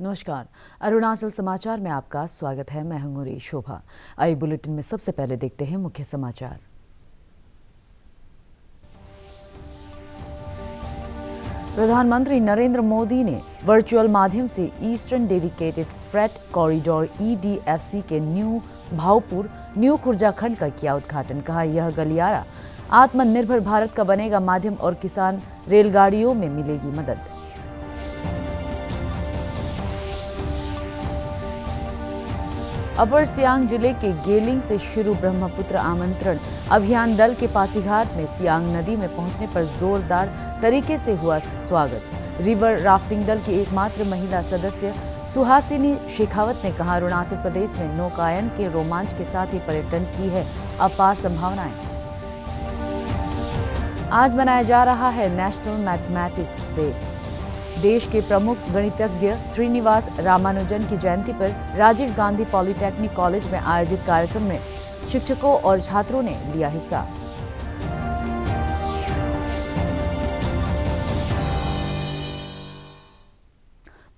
नमस्कार। अरुणाचल समाचार में आपका स्वागत है। मैं हूं शोभा। आइए बुलेटिन में सबसे पहले देखते हैं मुख्य समाचार। प्रधानमंत्री नरेंद्र मोदी ने वर्चुअल माध्यम से eastern dedicated freight corridor EDFC के न्यू भावपुर न्यू खुर्जा खंड का किया उद्घाटन। कहा, यह गलियारा आत्मनिर्भर भारत का बनेगा माध्यम और किसान रेलगाड़ियों में मिलेगी मदद। अपर सियांग जिले के गेलिंग से शुरू ब्रह्मपुत्र आमंत्रण अभियान दल के पासीघाट में सियांग नदी में पहुंचने पर जोरदार तरीके से हुआ स्वागत। रिवर राफ्टिंग दल की एकमात्र महिला सदस्य सुहासिनी शेखावत ने कहा, अरुणाचल प्रदेश में नौकायन के रोमांच के साथ ही पर्यटन की है अपार संभावनाएं। आज मनाया जा रहा है नेशनल मैथमेटिक्स डे। देश के प्रमुख गणितज्ञ श्रीनिवास रामानुजन की जयंती पर राजीव गांधी पॉलिटेक्निक कॉलेज में आयोजित कार्यक्रम में शिक्षकों और छात्रों ने लिया हिस्सा।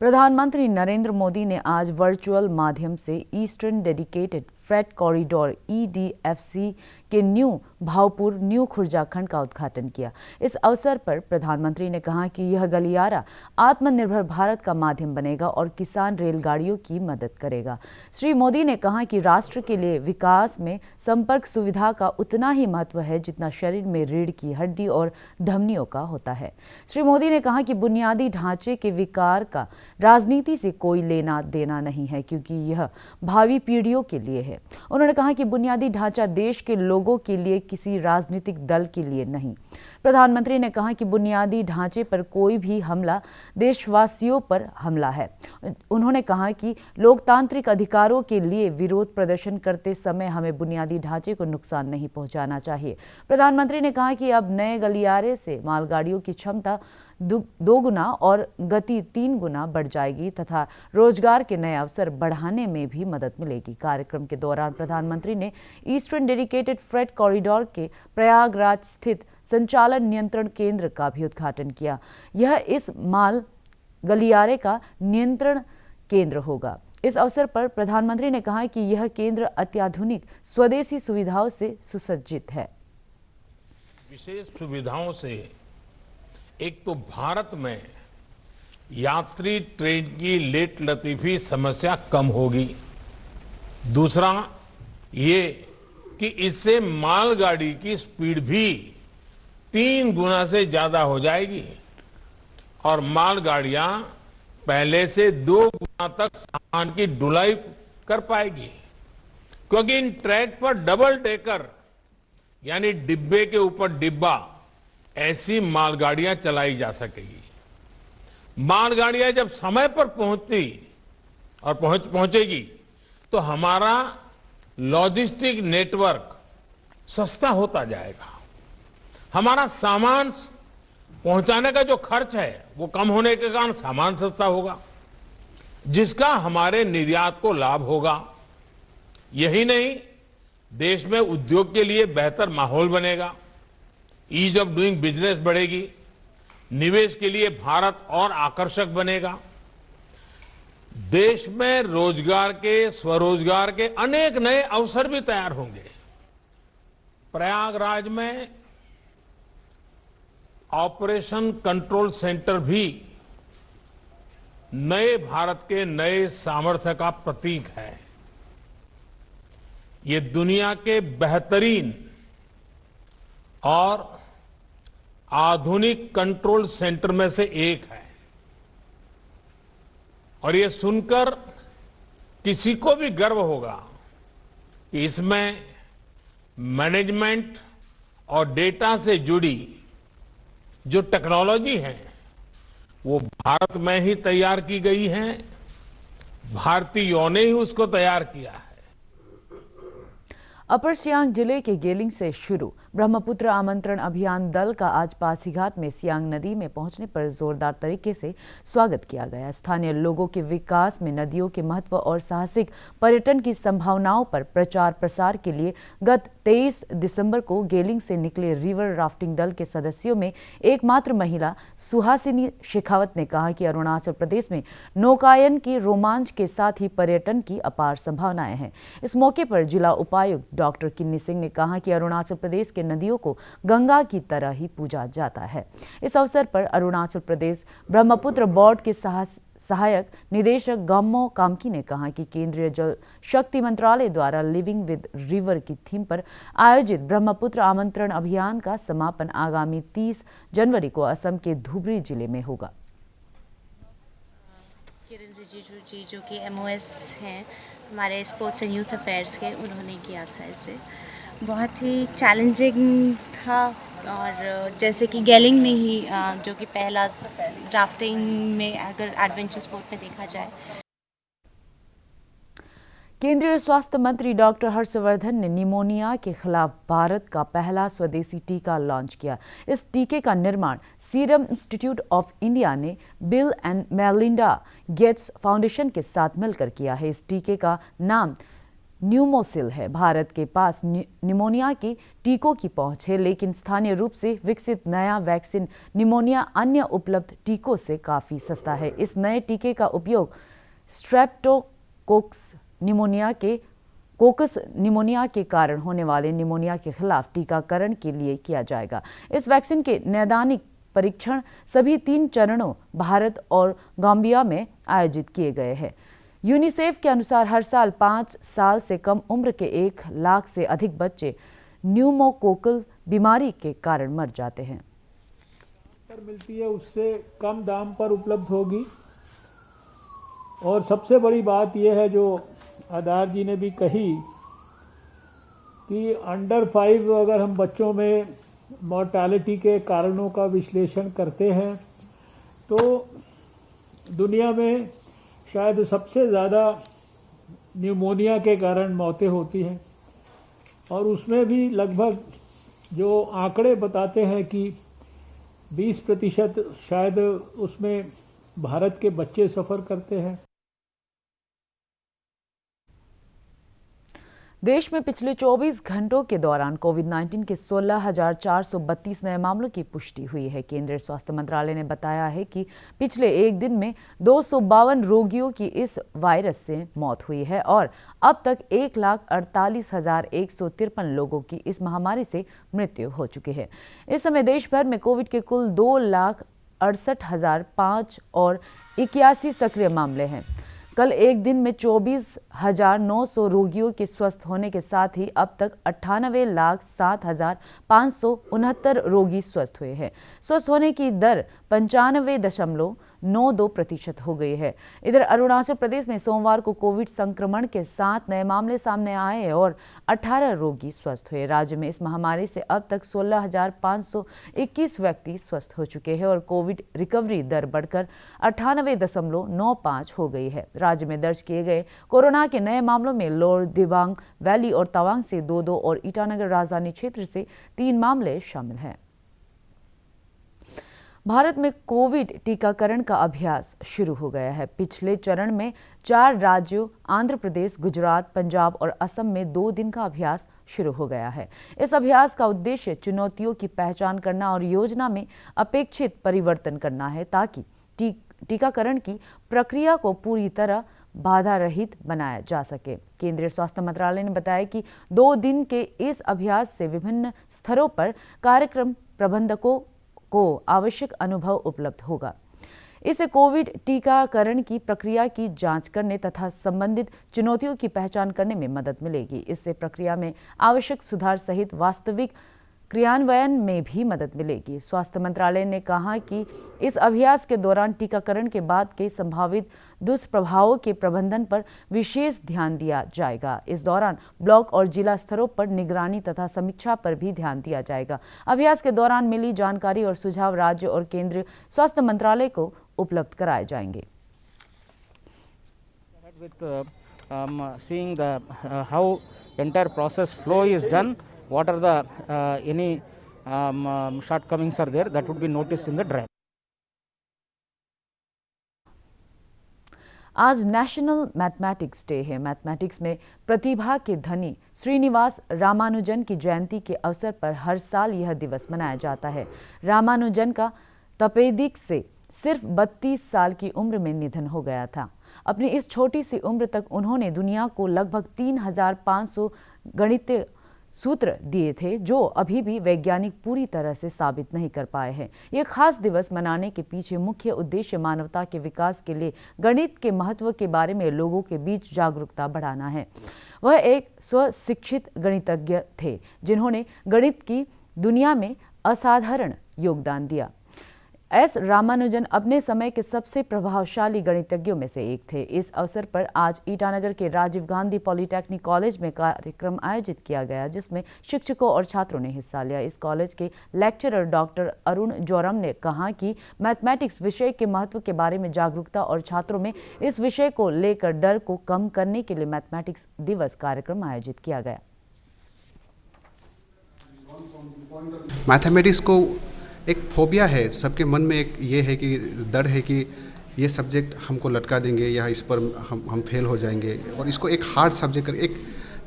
प्रधानमंत्री नरेंद्र मोदी ने आज वर्चुअल माध्यम से eastern dedicated freight corridor EDFC के न्यू भावपुर न्यू खुर्जा खंड का उद्घाटन किया। इस अवसर पर प्रधानमंत्री ने कहा कि यह गलियारा आत्मनिर्भर भारत का माध्यम बनेगा और किसान रेलगाड़ियों की मदद करेगा। श्री मोदी ने कहा कि राष्ट्र के लिए विकास में संपर्क सुविधा का उतना ही महत्व है जितना शरीर में रीढ़ की हड्डी और धमनियों का होता है। श्री मोदी ने कहा कि बुनियादी ढांचे के विकार का राजनीति से कोई लेना देना नहीं है, क्योंकि यह भावी पीढ़ियों के लिए है। उन्होंने कहा कि बुनियादी ढांचा देश के लोगों के लिए, किसी राजनीतिक दल के लिए नहीं। प्रधानमंत्री ने कहा कि बुनियादी ढांचे पर कोई भी हमला देशवासियों पर हमला है। उन्होंने कहा कि लोकतांत्रिक अधिकारों के लिए विरोध प्रदर्शन करते समय हमें बुनियादी ढांचे को नुकसान नहीं पहुंचाना चाहिए। प्रधानमंत्री ने कहा कि अब नए गलियारे से मालगाड़ियों की क्षमता 2 गुना और गति 3 गुना बढ़ जाएगी तथा रोजगार के नए अवसर बढ़ाने में भी मदद मिलेगी। कार्यक्रम के दौरान प्रधानमंत्री ने ईस्टर्न डेडिकेटेड फ्रेट कॉरिडोर के प्रयागराज स्थित संचालन नियंत्रण केंद्र का भी उद्घाटन किया। यह इस माल गलियारे का नियंत्रण केंद्र होगा। इस अवसर पर प्रधानमंत्री ने कहा कि यह केंद्र अत्याधुनिक स्वदेशी सुविधाओं से सुसज्जित है। विशेष सुविधाओं से एक तो भारत में यात्री ट्रेन की लेट लतीफी समस्या कम होगी। दूसरा ये कि इससे मालगाड़ी की स्पीड भी 3 गुना से ज्यादा हो जाएगी और मालगाड़ियां पहले से 2 गुना तक सामान की ढुलाई कर पाएगी, क्योंकि इन ट्रैक पर डबल डेकर यानी डिब्बे के ऊपर डिब्बा ऐसी मालगाड़ियां चलाई जा सकेगी। मालगाड़ियां जब समय पर पहुंचती और पहुंचेगी तो हमारा लॉजिस्टिक नेटवर्क सस्ता होता जाएगा। हमारा सामान पहुंचाने का जो खर्च है वो कम होने के कारण सामान सस्ता होगा, जिसका हमारे निर्यात को लाभ होगा। यही नहीं, देश में उद्योग के लिए बेहतर माहौल बनेगा, ईज ऑफ डूइंग बिजनेस बढ़ेगी, निवेश के लिए भारत और आकर्षक बनेगा। देश में रोजगार के, स्वरोजगार के अनेक नए अवसर भी तैयार होंगे। प्रयागराज में ऑपरेशन कंट्रोल सेंटर भी नए भारत के नए सामर्थ्य का प्रतीक है। ये दुनिया के बेहतरीन और आधुनिक कंट्रोल सेंटर में से एक है और ये सुनकर किसी को भी गर्व होगा कि इसमें मैनेजमेंट और डेटा से जुड़ी जो टेक्नोलॉजी है वो भारत में ही तैयार की गई है, भारतीयों ने ही उसको तैयार किया है। अपर सियांग जिले के गेलिंग से शुरू ब्रह्मपुत्र आमंत्रण अभियान दल का आज पासीघाट में सियांग नदी में पहुंचने पर जोरदार तरीके से स्वागत किया गया। स्थानीय लोगों के विकास में नदियों के महत्व और साहसिक पर्यटन की संभावनाओं पर प्रचार प्रसार के लिए गत 23 दिसंबर को गेलिंग से निकले रिवर राफ्टिंग दल के सदस्यों में एकमात्र महिला सुहासिनी शेखावत ने कहा कि अरुणाचल प्रदेश में नौकायन की रोमांच के साथ ही पर्यटन की अपार संभावनाएं हैं। इस मौके पर जिला उपायुक्त डॉक्टर किन्नी सिंह ने कहा कि अरुणाचल प्रदेश के नदियों को गंगा की तरह ही पूजा जाता है। इस अवसर पर अरुणाचल प्रदेश ब्रह्मपुत्र बोर्ड के सहायक निदेशक गम्मो कामकी ने कहा कि केंद्रीय जल शक्ति मंत्रालय द्वारा लिविंग विद रिवर की थीम पर आयोजित ब्रह्मपुत्र आमंत्रण अभियान का समापन आगामी 30 जनवरी को असम के धुबरी जिले में होगा। किरण रिजिजू जी जो कि MOS हैं हमारे स्पोर्ट्स एंड यूथ अफेयर्स के, उन्होंने किया था इसे। बहुत ही चैलेंजिंग था और जैसे कि गेलिंग में ही जो कि पहला राफ्टिंग में अगर एडवेंचर स्पोर्ट में देखा जाए। केंद्रीय स्वास्थ्य मंत्री डॉक्टर हर्षवर्धन ने निमोनिया के खिलाफ भारत का पहला स्वदेशी टीका लॉन्च किया। इस टीके का निर्माण सीरम इंस्टीट्यूट ऑफ इंडिया ने bill and Melinda Gates foundation के साथ मिलकर किया है। इस टीके का नाम न्यूमोसिल है। भारत के पास निमोनिया के टीकों की पहुंच है, लेकिन स्थानीय रूप से विकसित नया वैक्सीन निमोनिया अन्य उपलब्ध टीकों से काफ़ी सस्ता है। इस नए टीके का उपयोग स्ट्रेप्टोकोकस निमोनिया के कारण होने वाले निमोनिया के खिलाफ टीकाकरण के लिए किया जाएगा। इस वैक्सीन के नैदानिक परीक्षण सभी 3 चरणों भारत और गाम्बिया में आयोजित किए गए हैं। यूनिसेफ के अनुसार हर साल 5 साल से कम उम्र के 1 लाख से अधिक बच्चे न्यूमोकोकल बीमारी के कारण मर जाते हैं। मिलती है उससे कम दाम पर उपलब्ध होगी। और सबसे बड़ी बात यह है जो आधार जी ने भी कही कि अंडर 5 अगर हम बच्चों में मॉर्टेलिटी के कारणों का विश्लेषण करते हैं तो दुनिया में शायद सबसे ज़्यादा न्यूमोनिया के कारण मौतें होती हैं। और उसमें भी लगभग जो आंकड़े बताते हैं कि 20% शायद उसमें भारत के बच्चे सफ़र करते हैं। देश में पिछले 24 घंटों के दौरान कोविड-19 के 16,432 नए मामलों की पुष्टि हुई है। केंद्रीय स्वास्थ्य मंत्रालय ने बताया है कि पिछले एक दिन में 252 रोगियों की इस वायरस से मौत हुई है और अब तक 1,48,153 लोगों की इस महामारी से मृत्यु हो चुकी है। इस समय देश भर में कोविड के कुल 2,68,005 और 81 सक्रिय मामले हैं। कल एक दिन में 24,900 रोगियों के स्वस्थ होने के साथ ही अब तक 98,07,569 रोगी स्वस्थ हुए हैं। स्वस्थ होने की दर 95.92% हो गई है। इधर अरुणाचल प्रदेश में सोमवार को कोविड संक्रमण के 7 नए मामले सामने आए और 18 रोगी स्वस्थ हुए। राज्य में इस महामारी से अब तक 16,521 व्यक्ति स्वस्थ हो चुके हैं और कोविड रिकवरी दर बढ़कर 98.95 हो गई है। राज्य में दर्ज किए गए कोरोना के नए मामलों में लोअर दिबांग वैली और तवांग से 2-2 और ईटानगर राजधानी क्षेत्र से 3 मामले शामिल हैं। भारत में कोविड टीकाकरण का अभ्यास शुरू हो गया है। पिछले चरण में 4 राज्यों आंध्र प्रदेश, गुजरात, पंजाब और असम में 2 दिन का अभ्यास शुरू हो गया है। इस अभ्यास का उद्देश्य चुनौतियों की पहचान करना और योजना में अपेक्षित परिवर्तन करना है ताकि टीकाकरण की प्रक्रिया को पूरी तरह बाधा रहित बनाया जा सके। केंद्रीय स्वास्थ्य मंत्रालय ने बताया कि 2 दिन के इस अभ्यास से विभिन्न स्तरों पर कार्यक्रम प्रबंधकों को आवश्यक अनुभव उपलब्ध होगा। इससे कोविड टीकाकरण की प्रक्रिया की जांच करने तथा संबंधित चुनौतियों की पहचान करने में मदद मिलेगी। इससे प्रक्रिया में आवश्यक सुधार सहित वास्तविक क्रियान्वयन में भी मदद मिलेगी। स्वास्थ्य मंत्रालय ने कहा कि इस अभ्यास के दौरान टीकाकरण के बाद के संभावित दुष्प्रभावों के प्रबंधन पर विशेष ध्यान दिया जाएगा। इस दौरान ब्लॉक और जिला स्तरों पर निगरानी तथा समीक्षा पर भी ध्यान दिया जाएगा। अभ्यास के दौरान मिली जानकारी और सुझाव राज्य और केंद्रीय स्वास्थ्य मंत्रालय को उपलब्ध कराए जाएंगे। Seeing the how entire process flow is done. what are the any shortcomings are there, that would be noticed in the draft. आज नेशनल मैथमेटिक्स डे है। मैथमेटिक्स में प्रतिभा के धनी श्रीनिवास रामानुजन की जयंती के अवसर पर हर साल यह दिवस मनाया जाता है। रामानुजन का तपेदिक से सिर्फ 32 साल की उम्र में निधन हो गया था। अपनी इस छोटी सी उम्र तक उन्होंने दुनिया को लगभग 3500 गणितीय सूत्र दिए थे, जो अभी भी वैज्ञानिक पूरी तरह से साबित नहीं कर पाए हैं। यह खास दिवस मनाने के पीछे मुख्य उद्देश्य मानवता के विकास के लिए गणित के महत्व के बारे में लोगों के बीच जागरूकता बढ़ाना है। वह एक स्वशिक्षित गणितज्ञ थे जिन्होंने गणित की दुनिया में असाधारण योगदान दिया। एस रामानुजन अपने समय के सबसे प्रभावशाली गणितज्ञों में से एक थे। इस अवसर पर आज ईटानगर के राजीव गांधी पॉलिटेक्निक कॉलेज में कार्यक्रम आयोजित किया गया, जिसमें शिक्षकों और छात्रों ने हिस्सा लिया। इस कॉलेज के लेक्चरर डॉक्टर अरुण जोरम ने कहा कि मैथमेटिक्स विषय के महत्व के बारे में जागरूकता और छात्रों में इस विषय को लेकर डर को कम करने के लिए मैथमेटिक्स दिवस कार्यक्रम आयोजित किया गया। मैथमेटिक्स को एक फोबिया है, सबके मन में एक ये है कि डर है कि ये सब्जेक्ट हमको लटका देंगे या इस पर हम फेल हो जाएंगे, और इसको एक हार्ड सब्जेक्ट एक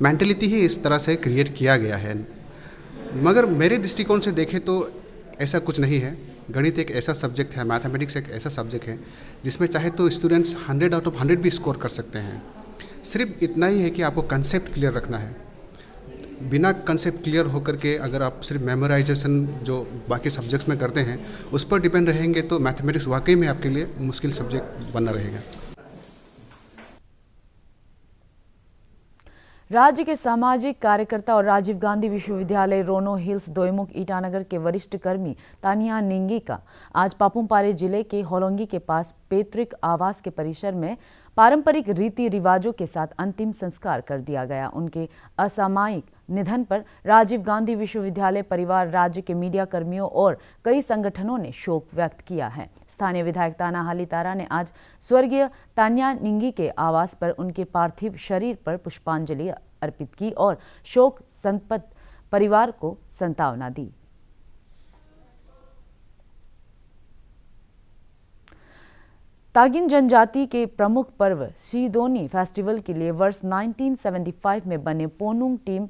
मेंटलिटी ही इस तरह से क्रिएट किया गया है। मगर मेरे दृष्टिकोण से देखें तो ऐसा कुछ नहीं है। गणित एक ऐसा सब्जेक्ट है, मैथमेटिक्स एक ऐसा सब्जेक्ट है जिसमें चाहे तो स्टूडेंट्स 100 आउट ऑफ 100 भी स्कोर कर सकते हैं। सिर्फ इतना ही है कि आपको कंसेप्ट क्लियर रखना है। बिना कंसेप्ट क्लियर होकर के अगर आप सिर्फ मेमोराइजेशन जो बाकी सब्जेक्ट्स में करते हैं उस पर डिपेंड रहेंगे तो मैथमेटिक्स वाकई में आपके लिए मुश्किल सब्जेक्ट बना रहेगा। राज्य के सामाजिक कार्यकर्ता और राजीव गांधी विश्वविद्यालय रोनो हिल्स दोईमुख ईटानगर के वरिष्ठ कर्मी तानिया निंगी का आज पापुमपारे जिले के होलोंगी के पास पैतृक आवास के परिसर में पारंपरिक रीति रिवाजों के साथ अंतिम संस्कार कर दिया गया। उनके असामयिक निधन पर राजीव गांधी विश्वविद्यालय परिवार, राज्य के मीडिया कर्मियों और कई संगठनों ने शोक व्यक्त किया है। स्थानीय विधायक ताना हाली तारा ने आज स्वर्गीय तान्या निंगी के आवास पर उनके पार्थिव शरीर पर पुष्पांजलि अर्पित की और शोक संतप्त परिवार को सांत्वना दी। तागिन जनजाति के प्रमुख पर्व सीदोनी फेस्टिवल के लिए वर्ष 1975 में बने पोनुंग टीम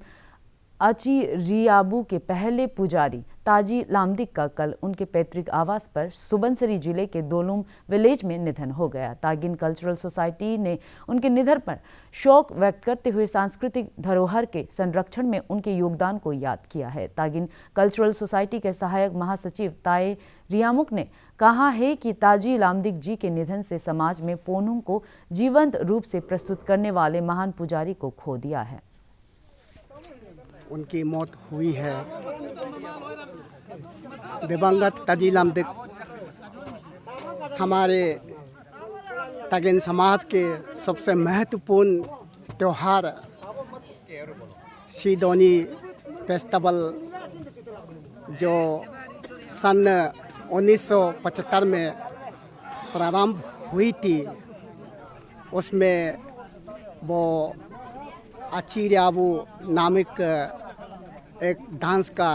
अची रियाबू के पहले पुजारी ताजी लामदिक का कल उनके पैतृक आवास पर सुबनसिरी जिले के दोलुम विलेज में निधन हो गया। तागिन कल्चरल सोसाइटी ने उनके निधन पर शोक व्यक्त करते हुए सांस्कृतिक धरोहर के संरक्षण में उनके योगदान को याद किया है। तागिन कल्चरल सोसाइटी के सहायक महासचिव ताए रियामुक ने कहा है कि ताजी लामदिक जी के निधन से समाज में पोनुंग को जीवंत रूप से प्रस्तुत करने वाले महान पुजारी को खो दिया है। उनकी मौत हुई है। दिवंगत ताजी लामदिक हमारे तागिन समाज के सबसे महत्वपूर्ण त्यौहार सीदोनी फेस्टिवल जो सन 1975 में प्रारंभ हुई थी, उसमें वो अचीरियाबू नामक एक डांस का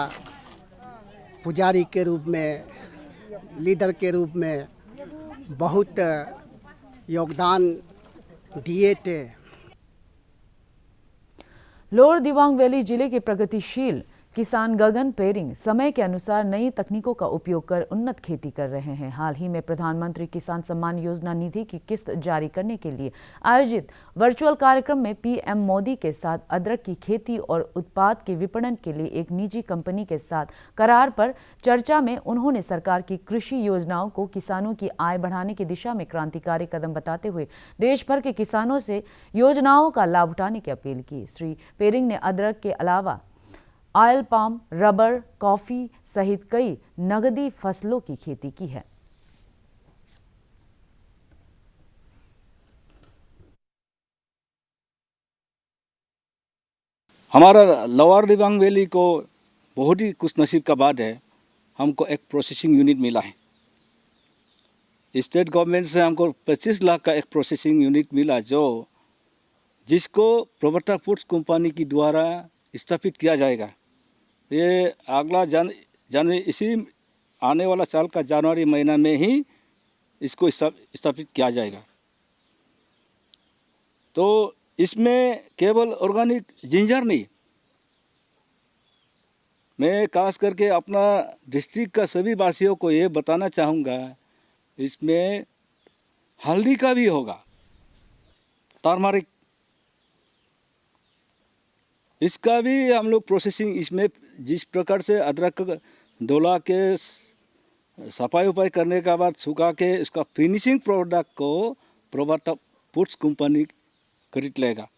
पुजारी के रूप में, लीडर के रूप में बहुत योगदान दिए थे। लोअर दिबांग वैली जिले के प्रगतिशील किसान गगन पेरिंग समय के अनुसार नई तकनीकों का उपयोग कर उन्नत खेती कर रहे हैं। हाल ही में प्रधानमंत्री किसान सम्मान योजना निधि की किस्त जारी करने के लिए आयोजित वर्चुअल कार्यक्रम में पीएम मोदी के साथ अदरक की खेती और उत्पाद के विपणन के लिए एक निजी कंपनी के साथ करार पर चर्चा में उन्होंने सरकार की कृषि योजनाओं को किसानों की आय बढ़ाने की दिशा में क्रांतिकारी कदम बताते हुए देश भर के किसानों से योजनाओं का लाभ उठाने की अपील की। श्री पेरिंग ने अदरक के अलावा ऑयल पाम, रबर, कॉफी सहित कई नगदी फसलों की खेती की है। हमारा लोअर दिबांग वैली को बहुत ही कुछ नसीब का बात है, हमको एक प्रोसेसिंग यूनिट मिला है। स्टेट गवर्नमेंट से हमको 25 लाख का एक प्रोसेसिंग यूनिट मिला, जिसको प्रवर्तक फूड्स कंपनी के द्वारा स्थापित किया जाएगा। ये अगला जनवरी इसी आने वाला साल का जनवरी महीना में ही इसको स्थापित किया जाएगा। तो इसमें केवल ऑर्गेनिक जिंजर नहीं, मैं खास करके अपना डिस्ट्रिक्ट का सभी वासियों को ये बताना चाहूँगा, इसमें हल्दी का भी होगा, टर्मरिक, इसका भी हम लोग प्रोसेसिंग, इसमें जिस प्रकार से अदरक धुला के सफाई उपाय करने के बाद सुखा के इसका फिनिशिंग प्रोडक्ट को प्रवर्तक फूड्स कंपनी खरीद लेगा।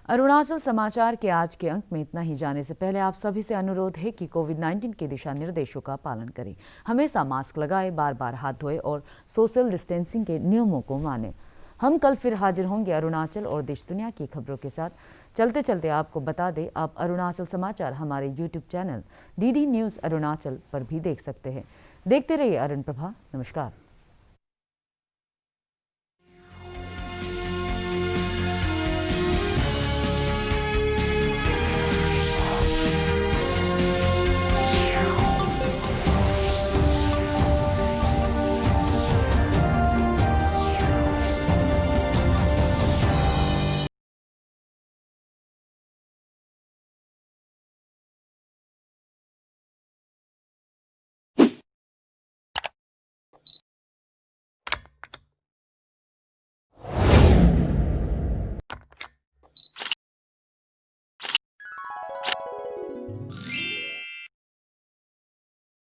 अरुणाचल समाचार के आज के अंक में इतना ही। जाने से पहले आप सभी से अनुरोध है कि कोविड-19 के दिशा निर्देशों का पालन करें, हमेशा मास्क लगाएं, बार बार हाथ धोएं और सोशल डिस्टेंसिंग के नियमों को मानें। हम कल फिर हाजिर होंगे अरुणाचल और देश दुनिया की खबरों के साथ। चलते चलते आपको बता दें, आप अरुणाचल समाचार हमारे YouTube channel DD news Arunachal पर भी देख सकते हैं। देखते रहिए अरुण प्रभा। नमस्कार।